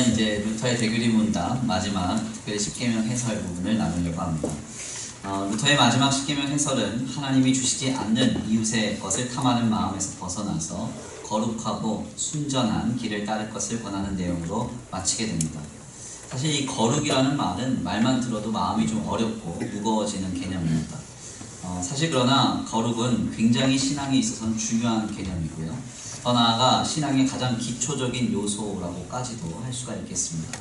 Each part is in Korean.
오늘은 이제 루터의 대규리 문답 마지막 특별히 십계명 해설 부분을 나누려고 합니다. 루터의 마지막 십계명 해설은 하나님이 주시지 않는 이웃의 것을 탐하는 마음에서 벗어나서 거룩하고 순전한 길을 따를 것을 권하는 내용으로 마치게 됩니다. 사실 이 거룩이라는 말은 말만 들어도 마음이 좀 어렵고 무거워지는 개념입니다. 사실 그러나 거룩은 굉장히 신앙에 있어서는 중요한 개념이고요. 더 나아가 신앙의 가장 기초적인 요소라고까지도 할 수가 있겠습니다.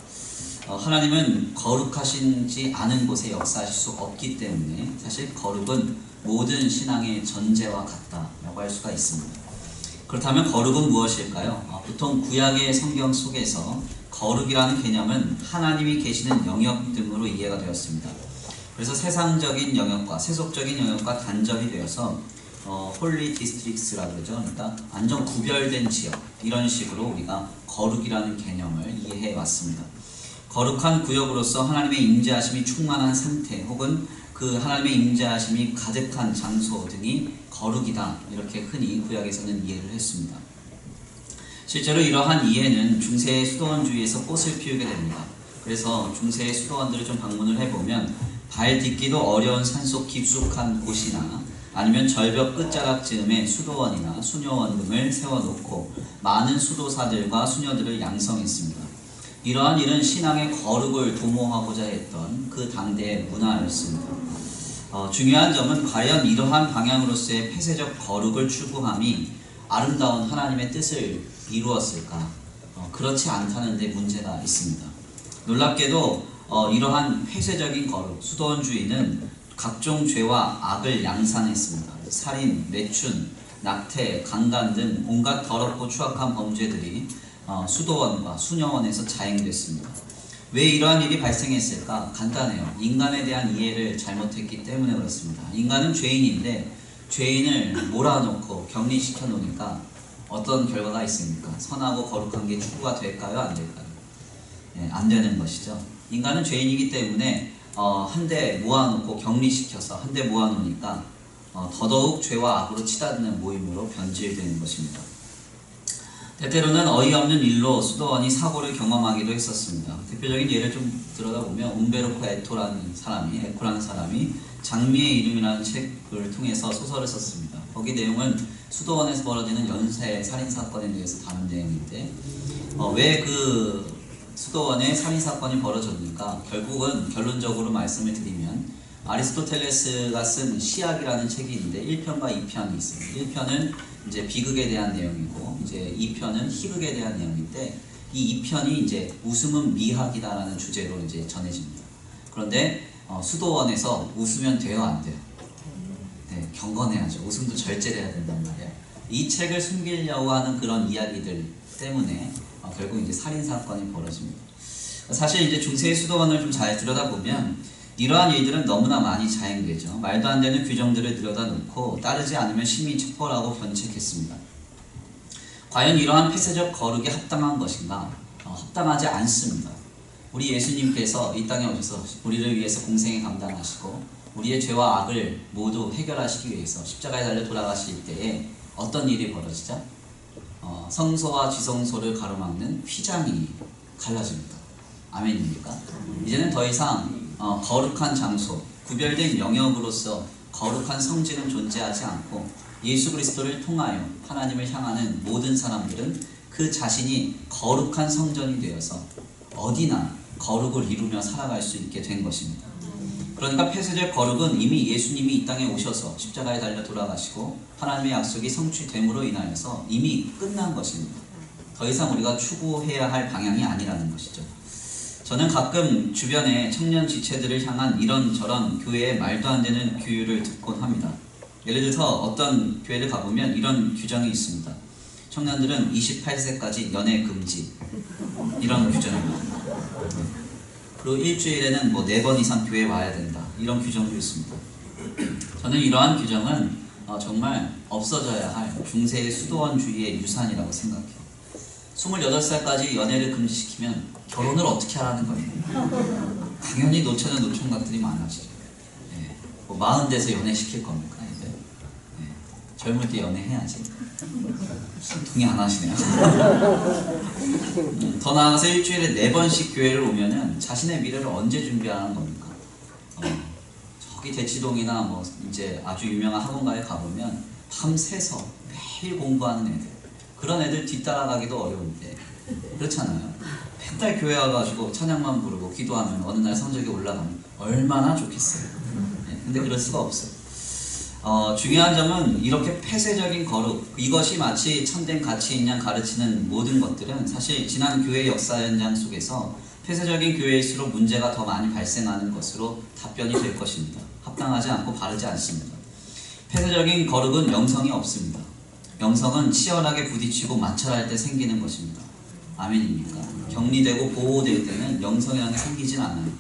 하나님은 거룩하시지 않은 곳에 역사하실 수 없기 때문에 사실 거룩은 모든 신앙의 전제와 같다라고 할 수가 있습니다. 그렇다면 거룩은 무엇일까요? 보통 구약의 성경 속에서 거룩이라는 개념은 하나님이 계시는 영역 등으로 이해가 되었습니다. 그래서 세상적인 영역과 세속적인 영역과 단절이 되어서 홀리 디스트릭스라고 그러죠. 그러니까 완전 구별된 지역, 이런 식으로 우리가 거룩이라는 개념을 이해해 왔습니다. 거룩한 구역으로서 하나님의 임재하심이 충만한 상태 혹은 그 하나님의 임재하심이 가득한 장소 등이 거룩이다, 이렇게 흔히 구약에서는 이해를 했습니다. 실제로 이러한 이해는 중세의 수도원주의에서 꽃을 피우게 됩니다. 그래서 중세의 수도원들을 좀 방문을 해보면 발 딛기도 어려운 산속 깊숙한 곳이나 아니면 절벽 끝자락 즈음에 수도원이나 수녀원 등을 세워놓고 많은 수도사들과 수녀들을 양성했습니다. 이러한 일은 신앙의 거룩을 도모하고자 했던 그 당대의 문화였습니다. 중요한 점은 과연 이러한 방향으로서의 폐쇄적 거룩을 추구함이 아름다운 하나님의 뜻을 이루었을까? 그렇지 않다는 데 문제가 있습니다. 놀랍게도 이러한 폐쇄적인 거룩, 수도원주의는 각종 죄와 악을 양산했습니다. 살인, 매춘, 낙태, 강간 등 온갖 더럽고 추악한 범죄들이 수도원과 수녀원에서 자행됐습니다. 왜 이러한 일이 발생했을까? 간단해요. 인간에 대한 이해를 잘못했기 때문에 그렇습니다. 인간은 죄인인데 죄인을 몰아놓고 격리시켜 놓으니까 어떤 결과가 있습니까? 선하고 거룩한 게 추구가 될까요? 안 될까요? 네, 안 되는 것이죠. 인간은 죄인이기 때문에 한 대 모아놓고 격리시켜서 한 대 모아놓으니까 더더욱 죄와 악으로 치닫는 모임으로 변질되는 것입니다. 때때로는 어이없는 일로 수도원이 사고를 경험하기도 했었습니다. 대표적인 예를 좀 들여다보면 움베르토 에코라는 사람이 장미의 이름이라는 책을 통해서 소설을 썼습니다. 거기 내용은 수도원에서 벌어지는 연쇄 살인사건에 대해서 다룬 내용인데 왜 그 수도원에 살인사건이 벌어졌는가? 결국은 결론적으로 말씀을 드리면 아리스토텔레스가 쓴 시약이라는 책이 있는데 1편과 2편이 있습니다. 1편은 이제 비극에 대한 내용이고 이제 2편은 희극에 대한 내용인데 이 2편이 이제 웃음은 미학이다라는 주제로 이제 전해집니다. 그런데 수도원에서 웃으면 돼요, 안 돼요? 네, 경건해야죠. 웃음도 절제를 해야 된단 말이에요. 이 책을 숨기려고 하는 그런 이야기들 때문에 결국 이제 살인사건이 벌어집니다. 사실 이제 중세의 수도원을 좀 잘 들여다보면 이러한 일들은 너무나 많이 자행되죠. 말도 안 되는 규정들을 들여다놓고 따르지 않으면 심히 처벌하고 변칙했습니다. 과연 이러한 폐쇄적 거룩에 합당한 것인가? 합당하지 않습니다. 우리 예수님께서 이 땅에 오셔서 우리를 위해서 공생에 감당하시고 우리의 죄와 악을 모두 해결하시기 위해서 십자가에 달려 돌아가실 때에 어떤 일이 벌어지죠? 성소와 지성소를 가로막는 휘장이 갈라집니다. 아멘입니까? 이제는 더 이상 거룩한 장소, 구별된 영역으로서 거룩한 성지는 존재하지 않고 예수 그리스도를 통하여 하나님을 향하는 모든 사람들은 그 자신이 거룩한 성전이 되어서 어디나 거룩을 이루며 살아갈 수 있게 된 것입니다. 그러니까 폐쇄적 거룩은 이미 예수님이 이 땅에 오셔서 십자가에 달려 돌아가시고 하나님의 약속이 성취됨으로 인하여서 이미 끝난 것입니다. 더 이상 우리가 추구해야 할 방향이 아니라는 것이죠. 저는 가끔 주변의 청년 지체들을 향한 이런저런 교회의 말도 안 되는 규율을 듣곤 합니다. 예를 들어서 어떤 교회를 가보면 이런 규정이 있습니다. 청년들은 28세까지 연애 금지, 이런 규정입니다. 그리고 일주일에는 4번 이상 교회에 와야 된다, 이런 규정도 있습니다. 저는 이러한 규정은 정말 없어져야 할 중세의 수도원주의의 유산이라고 생각해요. 28살까지 연애를 금지시키면 결혼을 어떻게 하라는 거예요? 당연히 노처는 노총각들이 많아지죠. 네. 40 돼서 연애시킬 겁니까? 네. 젊을 때 연애해야지. 동의 안 하시네요. 더 나아가서 일주일에 4번씩 교회를 오면은 자신의 미래를 언제 준비하는 겁니까? 저기 대치동이나 뭐 이제 아주 유명한 학원가에 가보면 밤새서 매일 공부하는 애들, 그런 애들 뒤따라가기도 어려운데, 그렇잖아요. 맨날 교회 와가지고 찬양만 부르고 기도하면 어느 날 성적이 올라가면 얼마나 좋겠어요. 근데 그럴 수가 없어요. 중요한 점은 이렇게 폐쇄적인 거룩, 이것이 마치 참된 가치인 양 가르치는 모든 것들은 사실 지난 교회 역사 현장 속에서 폐쇄적인 교회일수록 문제가 더 많이 발생하는 것으로 답변이 될 것입니다. 합당하지 않고 바르지 않습니다. 폐쇄적인 거룩은 영성이 없습니다. 영성은 치열하게 부딪히고 마찰할 때 생기는 것입니다. 아멘입니까? 격리되고 보호될 때는 영성이라는 게 생기진 않아요.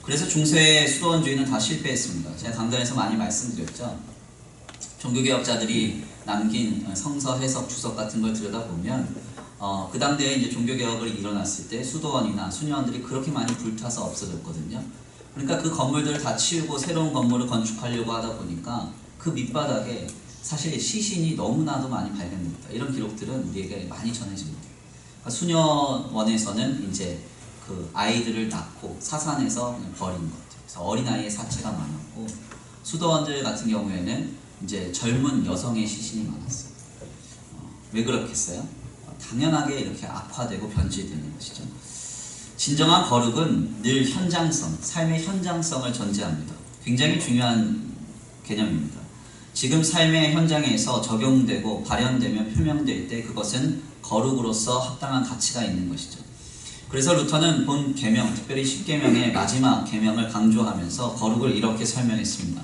그래서 중세의 수도원주의는 다 실패했습니다. 제가 강단에서 많이 말씀드렸죠. 종교개혁자들이 남긴 성서 해석 주석 같은 걸 들여다보면 그 당대에 이제 종교개혁을 일어났을 때 수도원이나 수녀원들이 그렇게 많이 불타서 없어졌거든요. 그러니까 그 건물들을 다 치우고 새로운 건물을 건축하려고 하다 보니까 그 밑바닥에 사실 시신이 너무나도 많이 발견됩니다. 이런 기록들은 우리에게 많이 전해집니다. 그러니까 수녀원에서는 이제 그 아이들을 낳고 사산해서 그냥 버린 것들, 그래서 어린아이의 사체가 많았고, 수도원들 같은 경우에는 이제 젊은 여성의 시신이 많았어요. 왜 그렇겠어요? 당연하게 이렇게 악화되고 변질되는 것이죠. 진정한 거룩은 늘 현장성, 삶의 현장성을 전제합니다. 굉장히 중요한 개념입니다. 지금 삶의 현장에서 적용되고 발현되며 표명될 때 그것은 거룩으로서 합당한 가치가 있는 것이죠. 그래서 루터는 본 계명, 특별히 10계명의 마지막 계명을 강조하면서 거룩을 이렇게 설명했습니다.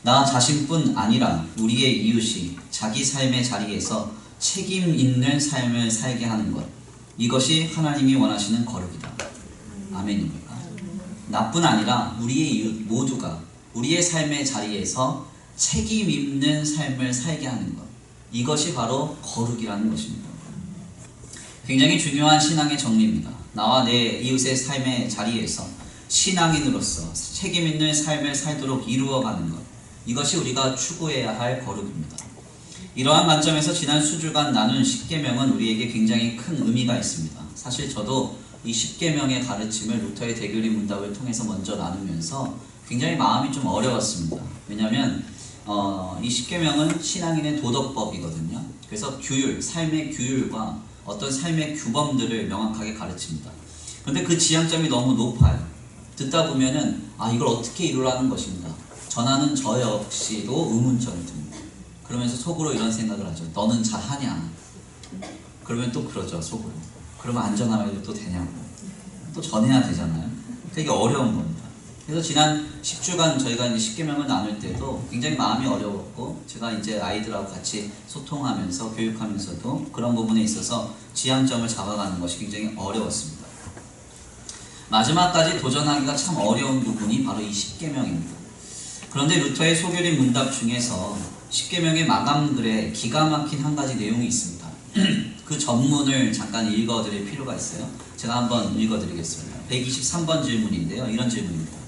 나 자신뿐 아니라 우리의 이웃이 자기 삶의 자리에서 책임 있는 삶을 살게 하는 것, 이것이 하나님이 원하시는 거룩이다. 아멘입니까? 나뿐 아니라 우리의 이웃 모두가 우리의 삶의 자리에서 책임 있는 삶을 살게 하는 것, 이것이 바로 거룩이라는 것입니다. 굉장히 중요한 신앙의 정리입니다. 나와 내 이웃의 삶의 자리에서 신앙인으로서 책임 있는 삶을 살도록 이루어가는 것, 이것이 우리가 추구해야 할 거룩입니다. 이러한 관점에서 지난 수주간 나눈 10계명은 우리에게 굉장히 큰 의미가 있습니다. 사실 저도 이 10계명의 가르침을 루터의 대교리 문답을 통해서 먼저 나누면서 굉장히 마음이 좀 어려웠습니다. 왜냐하면 이 10계명은 신앙인의 도덕법이거든요. 그래서 규율, 삶의 규율과 어떤 삶의 규범들을 명확하게 가르칩니다. 그런데 그 지향점이 너무 높아요. 듣다 보면은 이걸 어떻게 이루라는 것인가, 전하는 저 역시도 의문점이 듭니다. 그러면서 속으로 이런 생각을 하죠. 너는 잘하냐? 그러면 또 그러죠, 속으로. 그러면 안전하게 또 되냐고. 또 전해야 되잖아요. 되게 어려운 겁니다. 그래서 지난 10주간 저희가 이제 10계명을 나눌 때도 굉장히 마음이 어려웠고, 제가 이제 아이들하고 같이 소통하면서 교육하면서도 그런 부분에 있어서 지향점을 잡아가는 것이 굉장히 어려웠습니다. 마지막까지 도전하기가 참 어려운 부분이 바로 이 10계명입니다. 그런데 루터의 소교리 문답 중에서 10계명의 마감글에 기가 막힌 한 가지 내용이 있습니다. 그 전문을 잠깐 읽어드릴 필요가 있어요. 제가 한번 읽어드리겠습니다. 123번 질문인데요. 이런 질문입니다.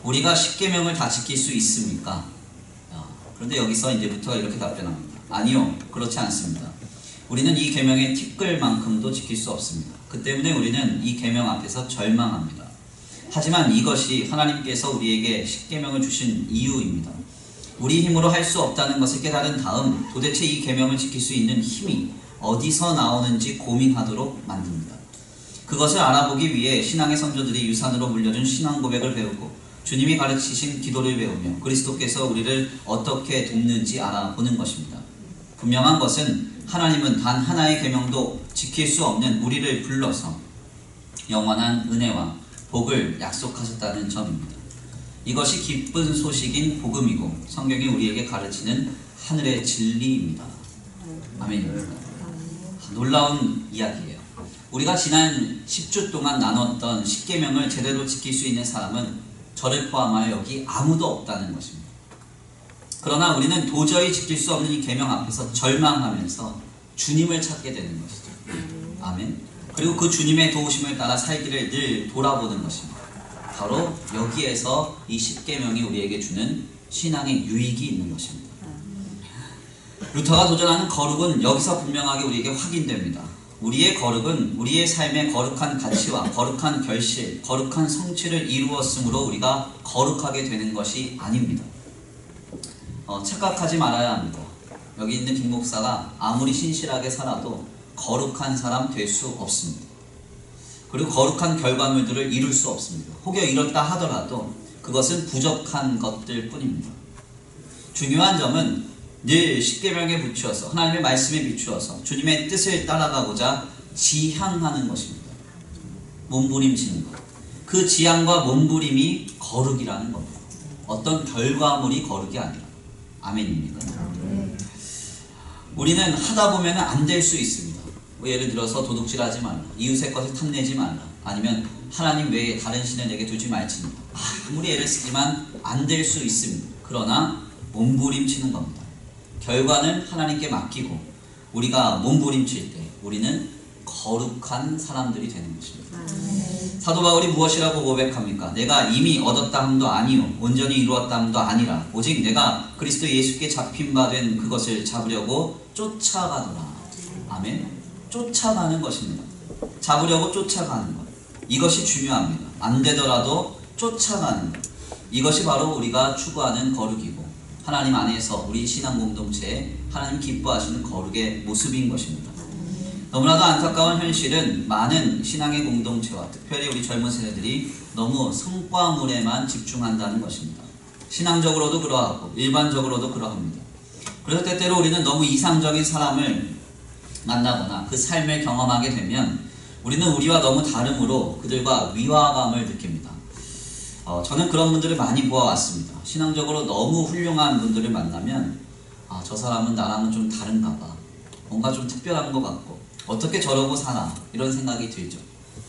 우리가 10계명을 다 지킬 수 있습니까? 그런데 여기서 이제 루터가 이렇게 답변합니다. 아니요, 그렇지 않습니다. 우리는 이 계명의 티끌만큼도 지킬 수 없습니다. 그 때문에 우리는 이 계명 앞에서 절망합니다. 하지만 이것이 하나님께서 우리에게 10계명을 주신 이유입니다. 우리 힘으로 할 수 없다는 것을 깨달은 다음 도대체 이 계명을 지킬 수 있는 힘이 어디서 나오는지 고민하도록 만듭니다. 그것을 알아보기 위해 신앙의 선조들이 유산으로 물려준 신앙 고백을 배우고 주님이 가르치신 기도를 배우며 그리스도께서 우리를 어떻게 돕는지 알아보는 것입니다. 분명한 것은 하나님은 단 하나의 계명도 지킬 수 없는 우리를 불러서 영원한 은혜와 복을 약속하셨다는 점입니다. 이것이 기쁜 소식인 복음이고 성경이 우리에게 가르치는 하늘의 진리입니다. 아멘입니다. 놀라운 이야기예요. 우리가 지난 10주 동안 나눴던 10계명을 제대로 지킬 수 있는 사람은 저를 포함하여 여기 아무도 없다는 것입니다. 그러나 우리는 도저히 지킬 수 없는 이 계명 앞에서 절망하면서 주님을 찾게 되는 것이죠. 아멘. 그리고 그 주님의 도우심을 따라 살기를 늘 돌아보는 것입니다. 바로 여기에서 이 10계명이 우리에게 주는 신앙의 유익이 있는 것입니다. 루터가 도전하는 거룩은 여기서 분명하게 우리에게 확인됩니다. 우리의 거룩은 우리의 삶의 거룩한 가치와 거룩한 결실, 거룩한 성취를 이루었으므로 우리가 거룩하게 되는 것이 아닙니다. 착각하지 말아야 합니다. 여기 있는 김 목사가 아무리 신실하게 살아도 거룩한 사람 될 수 없습니다. 그리고 거룩한 결과물들을 이룰 수 없습니다. 혹여 이렇다 하더라도 그것은 부족한 것들 뿐입니다. 중요한 점은 늘 십계명에 비추어서 하나님의 말씀에 비추어서 주님의 뜻을 따라가고자 지향하는 것입니다. 몸부림치는 것. 그 지향과 몸부림이 거룩이라는 겁니다. 어떤 결과물이 거룩이 아니라. 아멘입니까? 우리는 하다 보면 안 될 수 있습니다. 예를 들어서 도둑질하지 말라, 이웃의 것을 탐내지 말라, 아니면 하나님 외에 다른 신을 내게 두지 말지니라. 아무리 애를 쓰지만 안 될 수 있습니다. 그러나 몸부림치는 겁니다. 결과는 하나님께 맡기고 우리가 몸부림칠 때 우리는 거룩한 사람들이 되는 것입니다. 사도 바울이 무엇이라고 고백합니까? 내가 이미 얻었다 함도 아니요 온전히 이루었다 함도 아니라 오직 내가 그리스도 예수께 잡힌 바 된 그것을 잡으려고 쫓아가더라. 아멘. 쫓아가는 것입니다. 잡으려고 쫓아가는 것. 이것이 중요합니다. 안 되더라도 쫓아가는 것. 이것이 바로 우리가 추구하는 거룩이고 하나님 안에서 우리 신앙 공동체에 하나님 기뻐하시는 거룩의 모습인 것입니다. 너무나도 안타까운 현실은 많은 신앙의 공동체와 특별히 우리 젊은 세대들이 너무 성과물에만 집중한다는 것입니다. 신앙적으로도 그러하고 일반적으로도 그러합니다. 그래서 때때로 우리는 너무 이상적인 사람을 만나거나 그 삶을 경험하게 되면 우리는 우리와 너무 다름으로 그들과 위화감을 느낍니다. 저는 그런 분들을 많이 보아왔습니다. 신앙적으로 너무 훌륭한 분들을 만나면 저 사람은 나랑은 좀 다른가 봐. 뭔가 좀 특별한 것 같고 어떻게 저러고 사나 이런 생각이 들죠.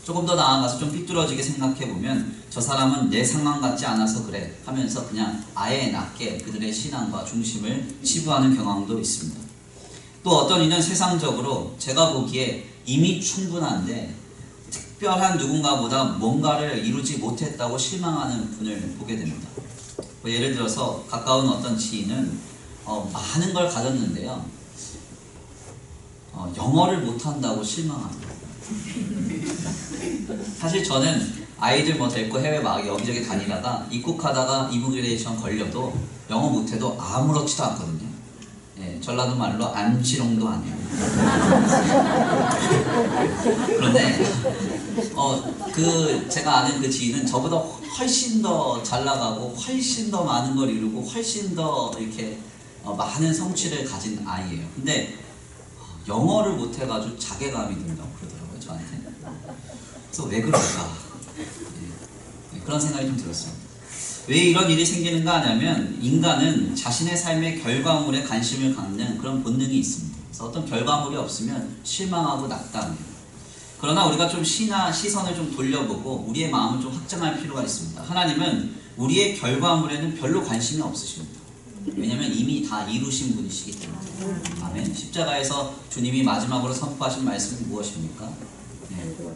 조금 더 나아가서 좀 삐뚤어지게 생각해보면 저 사람은 내 상황 같지 않아서 그래 하면서 그냥 아예 낮게 그들의 신앙과 중심을 치부하는 경향도 있습니다. 또 어떤 이는 세상적으로 제가 보기에 이미 충분한데 특별한 누군가보다 뭔가를 이루지 못했다고 실망하는 분을 보게 됩니다. 예를 들어서 가까운 어떤 지인은 많은 걸 가졌는데요, 영어를 못한다고 실망합니다. 사실 저는 아이들 데리고 해외 막 여기저기 다니다가 입국하다가 이미그레이션 걸려도 영어 못해도 아무렇지도 않거든요. 예, 전라도 말로 안치롱도 아니에요. 그런데 제가 아는 그 지인은 저보다 훨씬 더 잘 나가고 훨씬 더 많은 걸 이루고 훨씬 더 이렇게 많은 성취를 가진 아이예요. 근데 영어를 못해가지고 자괴감이 든다고 그러더라고요, 저한테. 그래서 왜 그럴까? 그런 생각이 좀 들었습니다. 왜 이런 일이 생기는가 하냐면 인간은 자신의 삶의 결과물에 관심을 갖는 그런 본능이 있습니다. 그래서 어떤 결과물이 없으면 실망하고 낙담해요. 그러나 우리가 좀 시선을 좀 돌려보고 우리의 마음을 좀 확장할 필요가 있습니다. 하나님은 우리의 결과물에는 별로 관심이 없으십니다. 왜냐하면 이미 다 이루신 분이시기 때문에. 아멘. 십자가에서 주님이 마지막으로 선포하신 말씀이 무엇입니까?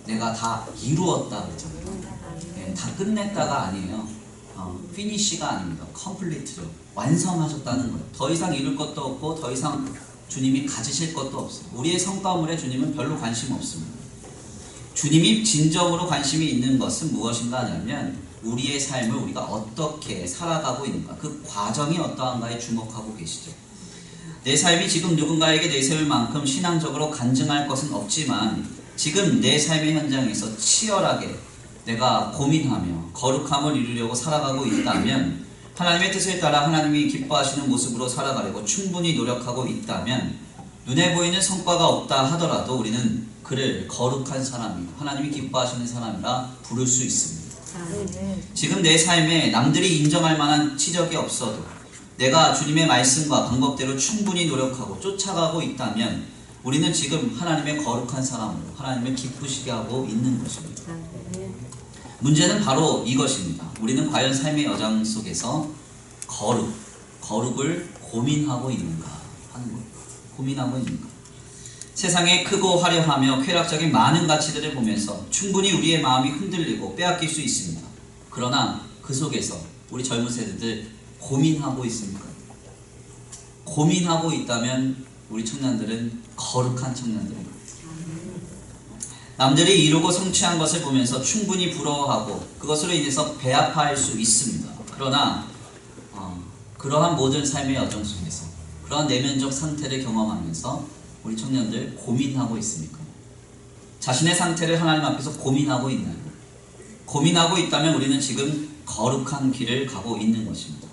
내가 다 이루었다 그랬잖아요. 다 끝냈다가 아니에요. 피니시가 아닙니다. 컴플리트죠. 완성하셨다는 거예요. 더 이상 이룰 것도 없고 더 이상 주님이 가지실 것도 없어요. 우리의 성과물에 주님은 별로 관심 없습니다. 주님이 진정으로 관심이 있는 것은 무엇인가 하냐면 우리의 삶을 우리가 어떻게 살아가고 있는가, 그 과정이 어떠한가에 주목하고 계시죠. 내 삶이 지금 누군가에게 내세울 만큼 신앙적으로 간증할 것은 없지만 지금 내 삶의 현장에서 치열하게 내가 고민하며 거룩함을 이루려고 살아가고 있다면, 하나님의 뜻을 따라 하나님이 기뻐하시는 모습으로 살아가려고 충분히 노력하고 있다면 눈에 보이는 성과가 없다 하더라도 우리는 그를 거룩한 사람이고 하나님이 기뻐하시는 사람이라 부를 수 있습니다. 지금 내 삶에 남들이 인정할 만한 치적이 없어도 내가 주님의 말씀과 방법대로 충분히 노력하고 쫓아가고 있다면 우리는 지금 하나님의 거룩한 사람으로 하나님을 기쁘시게 하고 있는 것입니다. 문제는 바로 이것입니다. 우리는 과연 삶의 여정 속에서 거룩을 고민하고 있는가 하는 거예요. 고민하고 있는가. 세상에 크고 화려하며 쾌락적인 많은 가치들을 보면서 충분히 우리의 마음이 흔들리고 빼앗길 수 있습니다. 그러나 그 속에서 우리 젊은 세대들 고민하고 있습니까? 고민하고 있다면 우리 청년들은 거룩한 청년들입니다. 남들이 이루고 성취한 것을 보면서 충분히 부러워하고 그것으로 인해서 배아파할 수 있습니다. 그러나 그러한 모든 삶의 여정 속에서 그러한 내면적 상태를 경험하면서 우리 청년들 고민하고 있습니까? 자신의 상태를 하나님 앞에서 고민하고 있나요? 고민하고 있다면 우리는 지금 거룩한 길을 가고 있는 것입니다.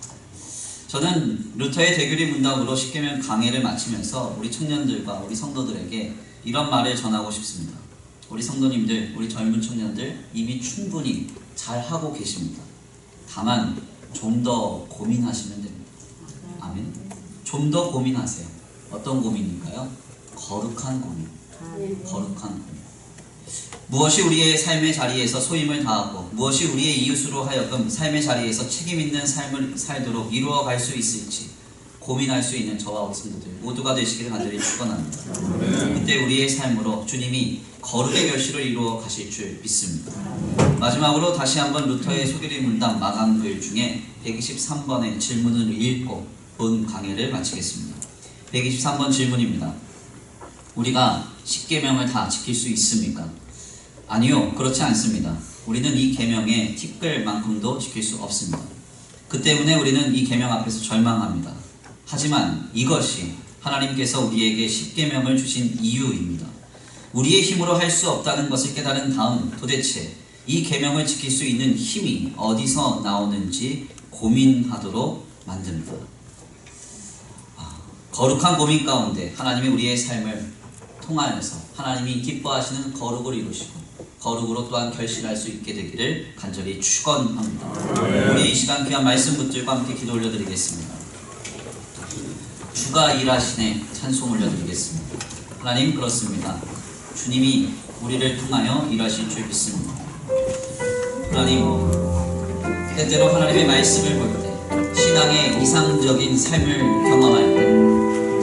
저는 루터의 대교리 문답으로 십계명 강해를 마치면서 우리 청년들과 우리 성도들에게 이런 말을 전하고 싶습니다. 우리 성도님들, 우리 젊은 청년들 이미 충분히 잘하고 계십니다. 다만 좀 더 고민하시면 됩니다. 아멘. 좀 더 고민하세요. 어떤 고민일까요? 거룩한 고민. 거룩한 고민. 무엇이 우리의 삶의 자리에서 소임을 다하고 무엇이 우리의 이웃으로 하여금 삶의 자리에서 책임 있는 삶을 살도록 이루어갈 수 있을지 고민할 수 있는 저와 우리 성도들 모두가 되시기를 간절히 축원합니다. 그때 우리의 삶으로 주님이 거룩의 결실을 이루어 가실 줄 믿습니다. 마지막으로 다시 한번 루터의 소개리 문답 마감글 중에 123번의 질문을 읽고 본 강해를 마치겠습니다. 123번 질문입니다. 우리가 십계명을 다 지킬 수 있습니까? 아니요, 그렇지 않습니다. 우리는 이 계명의 티끌만큼도 지킬 수 없습니다. 그 때문에 우리는 이 계명 앞에서 절망합니다. 하지만 이것이 하나님께서 우리에게 십계명을 주신 이유입니다. 우리의 힘으로 할 수 없다는 것을 깨달은 다음 도대체 이 계명을 지킬 수 있는 힘이 어디서 나오는지 고민하도록 만듭니다. 거룩한 고민 가운데 하나님이 우리의 삶을 통하여서 하나님이 기뻐하시는 거룩을 이루시고 거룩으로 또한 결실할 수 있게 되기를 간절히 축원합니다. 우리 이 시간 귀한 말씀 붙들과 함께 기도 올려드리겠습니다. 주가 일하시네 찬송 올려드리겠습니다. 하나님 그렇습니다. 주님이 우리를 통하여 일하실 줄 믿습니다. 하나님 때때로 하나님의 말씀을 볼 때 신앙의 이상적인 삶을 경험할 때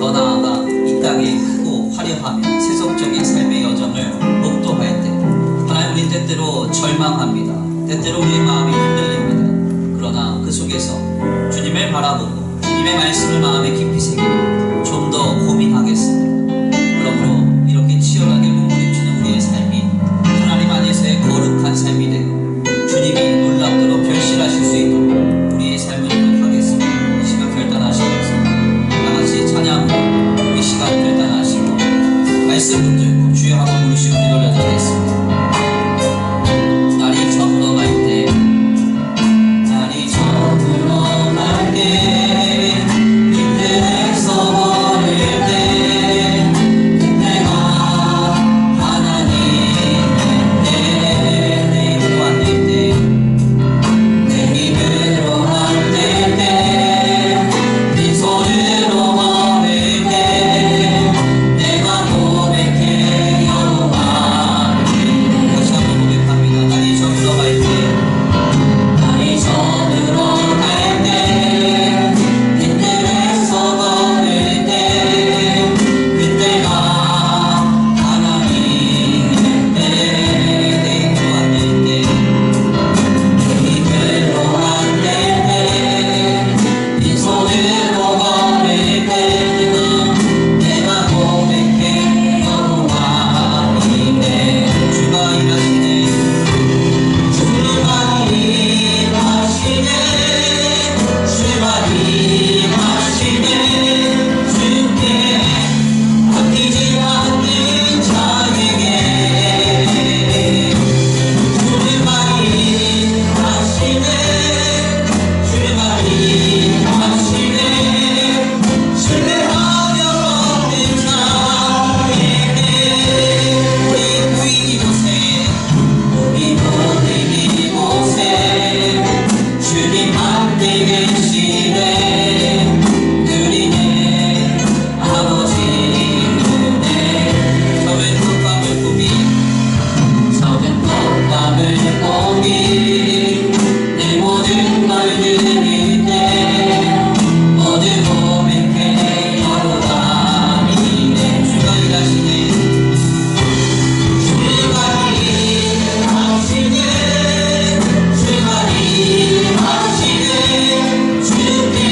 더 나아가 이 땅에 크고 화려하며 세속적인 삶의 여정을 목도할 때 하나님 우리 때때로 절망합니다. 때때로 우리의 마음이 흔들립니다. 그러나 그 속에서 주님을 바라보고 주님의 말씀을 마음에 깊이 새기고 좀 더 고민하겠습니다. 그러므로 이렇게 치열하게 몸부림치는 우리의 삶이 하나님 안에서의 거룩한 삶이 되고 주님이 놀랍도록 결실하실 수 있도록 우리의 삶을 이룩하겠습니다. 이 시간 결단하시면서 다같이 찬양으로 이 시간 결단하시고 말씀 붙들고 주여 한번 부르시고 기도 올려드리겠습니다. 날이 저물어갈 때 날이 저물어갈 때 힘들어서 버릴 때 그때가 하나님의 때 내 힘으로 안 될 때 내 힘으로 안 될 때 네 손으로 먹을 때 내가 고백해 여호와 다시 한번 고백합니다. 날이 저물어갈 때 날이 저물어갈 때 힘들어서 버릴 때 그때가 하나님의 때 내 힘으로 안 될 때 내 힘으로 안 될 때 네 손으로 걸을 때 내가 고백해 여호와이네 주가 일하시네 주가 일하시네 주가 일하시네 주께 아끼지 않는 자에게 주가 일하시네 주가 일하시네 신뢰하며 얻는 자에게 우리 모인 이곳에 우리 모인 이곳에 주님 함께 계시네 누리네 아버지 은혜 적은 꽃감을 꾸미 적은 꽃감을 꾸미 내 모든 걸 드릴 때 모두 고백해 여호와이네 주가 일하시네 주가 일하시네 주가 일하시네 주께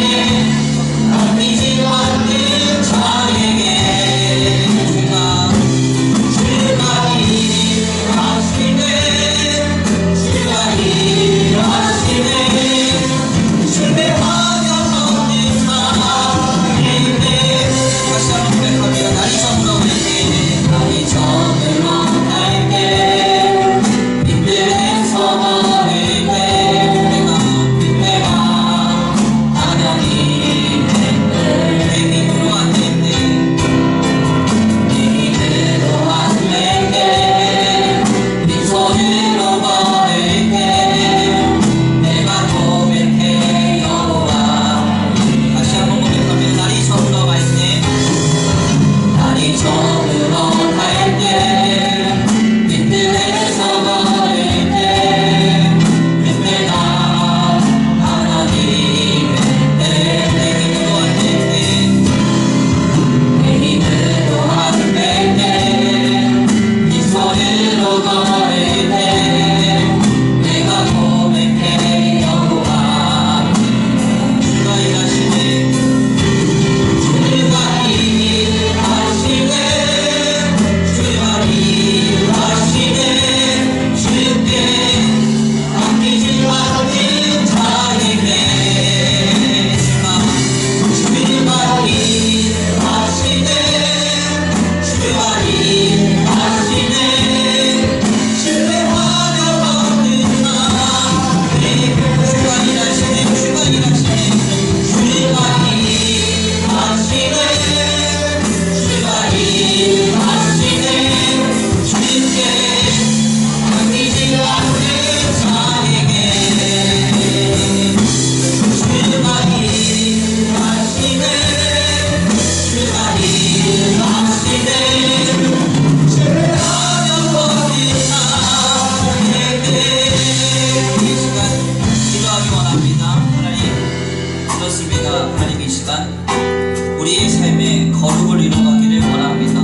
그렇습니다. 하나님 이 시간 우리의 삶에 거룩을 이뤄가기를 원합니다.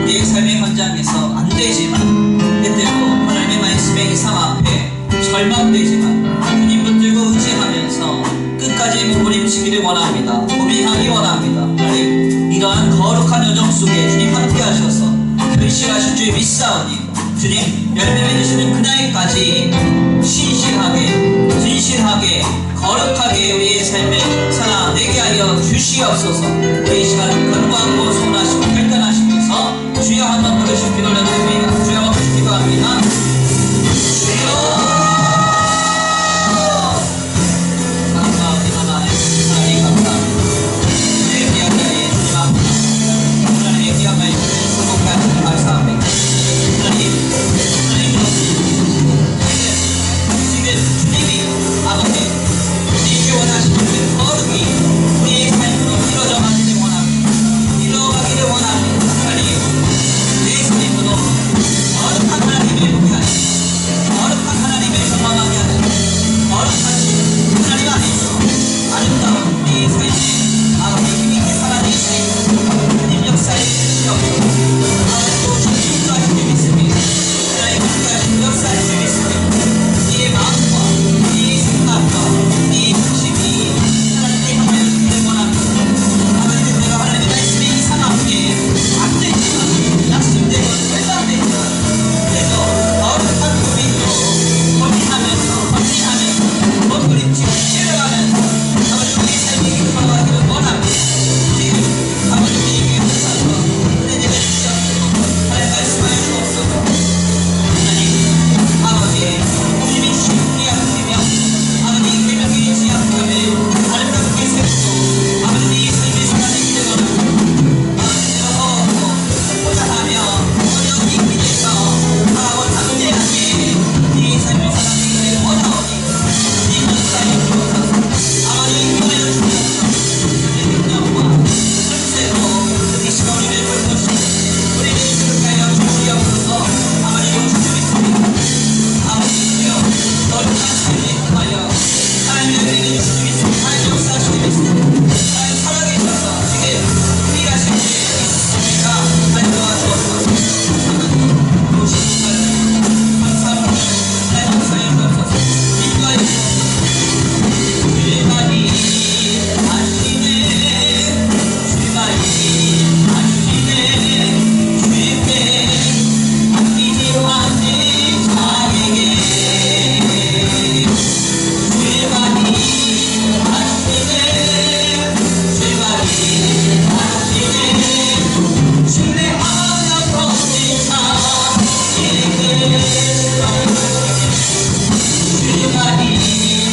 우리의 삶의 현장에서 안 되지만 때때로 하나님의 말씀의 이상 앞에 절망되지만 주님 붙들고 의지하면서 끝까지 몸부림치기를 원합니다. 고민하기 원합니다. 하나님 이러한 거룩한 여정 속에 주님 함께 하셔서 결실하실 줄 믿사오니 주님 열매 맺으시는 그날까지 신실하게 진실하게 거룩하게 우리의 삶을 살아내게 하여 주시옵소서. 우리 이 시간 간구하고 소원하시고 결단하시면서 주여 한번 부르실 기도를 드립니다. 주여 한번 부르실 기도합니다. 주여 감사합니다. 하나님 감사합니다. 주님의 귀한 자리 주님 앞에 하나님의 귀한 말씀을 수고케 하시니 감사합니다. 하나님 지금 주님이 아버지 주님이 원하시는 그 거룩이 우리의 삶으로 이루어져 가기를 원합니다. 이루어가기를 원합니다. 하나님 내 삶으로 거룩한 하나님을 보게 하시고 거룩한 하나님을 경험하게 하시고 거룩하신 하나님 안에서 아름다운 우리의 삶에 아버지 힘있게 살아낼 수 있는 주님 역사에 주시옵소서. 아버지도 주님 인도하실 줄 믿습니다. 하나님 인도하신 역사할 줄 믿습니다. 우리의 마음과 우리의 생각과 우리의 중심이 하나님께 향하여지기를 원합니다. 아버지 내가 하나님의 말씀에 이상 앞에 안 되지만 낙심되고 절망되지만 그래도 거룩한 고민으로 고민하면서 정리하면서 몸부림치고 치러가면서 아버지 우리의 삶이 이끌어가기를 원합니다. 지금 아버지 우리에게 하셔서 은혜 내려주시옵소서. 하나님 말씀하여 주옵소서. 하나님 아버지 주님이 주신 귀한 계명 아버지 계명의 지향감을 아름답게 세우고 아버지 이 삶의 살아내기를 원합니다. 아버지 내가 포자하며 어려운 이 길에서 하고 담대하게 이 삶을 살아내기를 원하오니 주님 역사에 주옵소서. 아버지 인도하여 주옵소서. 주님의 능력과 권세로 이 시간 우리를 불러주시고 우리를 기록하여 주시옵소서. 아버지 용서주 믿습니다. 아버지 주여 넓은 삶에 향하여 하나님의 은혜를 주시고 믿습니다. 하나님 역사하시고 믿습니다. 하나님 살아계셔서 지금 일하실 줄 믿습니다. 하나님 도와주옵소서. 오신 하나님 감사합니다. 하나님 역사해 주옵소서. 인도하여 주옵소서. 주만이 하시네 주만이 하시네 주께 맡기지 않는 자에게 주만이 하시네 주만이 하시네 신뢰하며 걷는 자에게 주만이 하시네 주만이 하시네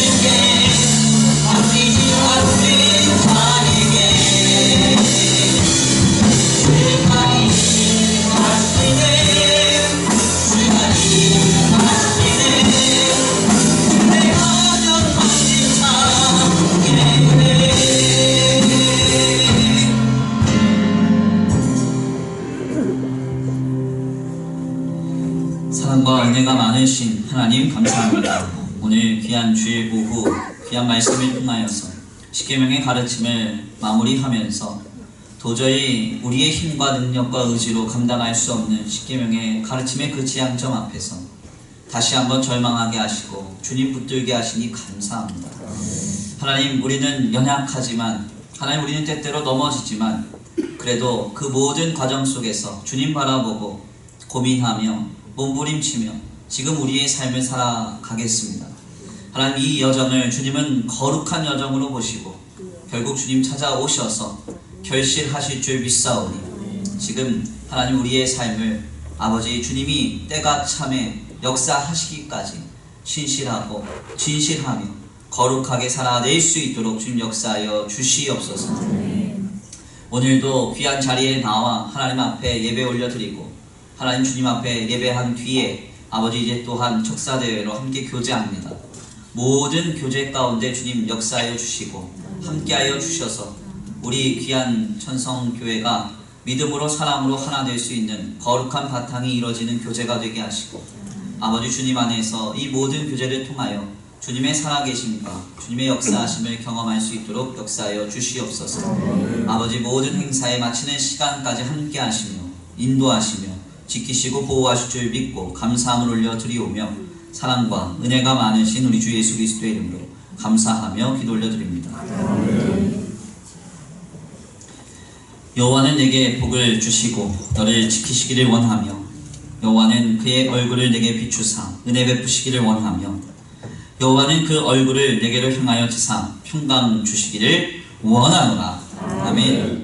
주께 맡기지 않는 자에게 주만이 하시네 주만이 하시네 신뢰하며 걷는 자에게 사랑과 은혜가 많으신 하나님 감사합니다. 오늘 귀한 주일 오후 귀한 말씀을 통하여서 십계명의 가르침을 마무리하면서 도저히 우리의 힘과 능력과 의지로 감당할 수 없는 십계명의 가르침의 그 지향점 앞에서 다시 한번 절망하게 하시고 주님 붙들게 하시니 감사합니다. 하나님 우리는 연약하지만 하나님 우리는 때때로 넘어지지만 그래도 그 모든 과정 속에서 주님 바라보고 고민하며 몸부림치며 지금 우리의 삶을 살아가겠습니다. 하나님 이 여정을 주님은 거룩한 여정으로 보시고 결국 주님 찾아오셔서 결실하실 줄 믿사오니 지금 하나님 우리의 삶을 아버지 주님이 때가 참에 역사하시기까지 신실하고 진실하며 거룩하게 살아낼 수 있도록 주님 역사하여 주시옵소서. 오늘도 귀한 자리에 나와 하나님 앞에 예배 올려드리고 하나님 주님 앞에 예배한 뒤에 아버지 이제 또한 척사대회로 함께 교제합니다. 모든 교제 가운데 주님 역사하여 주시고 함께하여 주셔서 우리 귀한 천성교회가 믿음으로 사랑으로 하나 될 수 있는 거룩한 바탕이 이루어지는 교제가 되게 하시고 아버지 주님 안에서 이 모든 교제를 통하여 주님의 살아계심과 주님의 역사하심을 경험할 수 있도록 역사하여 주시옵소서. 아버지 모든 행사에 마치는 시간까지 함께 하시며 인도하시며 지키시고 보호하실 줄 믿고 감사함을 올려드리오며 사랑과 은혜가 많으신 우리 주 예수 그리스도의 이름으로 감사하며 기도 올려드립니다. 여호와는 내게 복을 주시고 너를 지키시기를 원하며 여호와는 그의 얼굴을 내게 비추사 은혜 베푸시기를 원하며 여호와는 그 얼굴을 내게로 향하여 드사 평강 주시기를 원하노라. 아멘.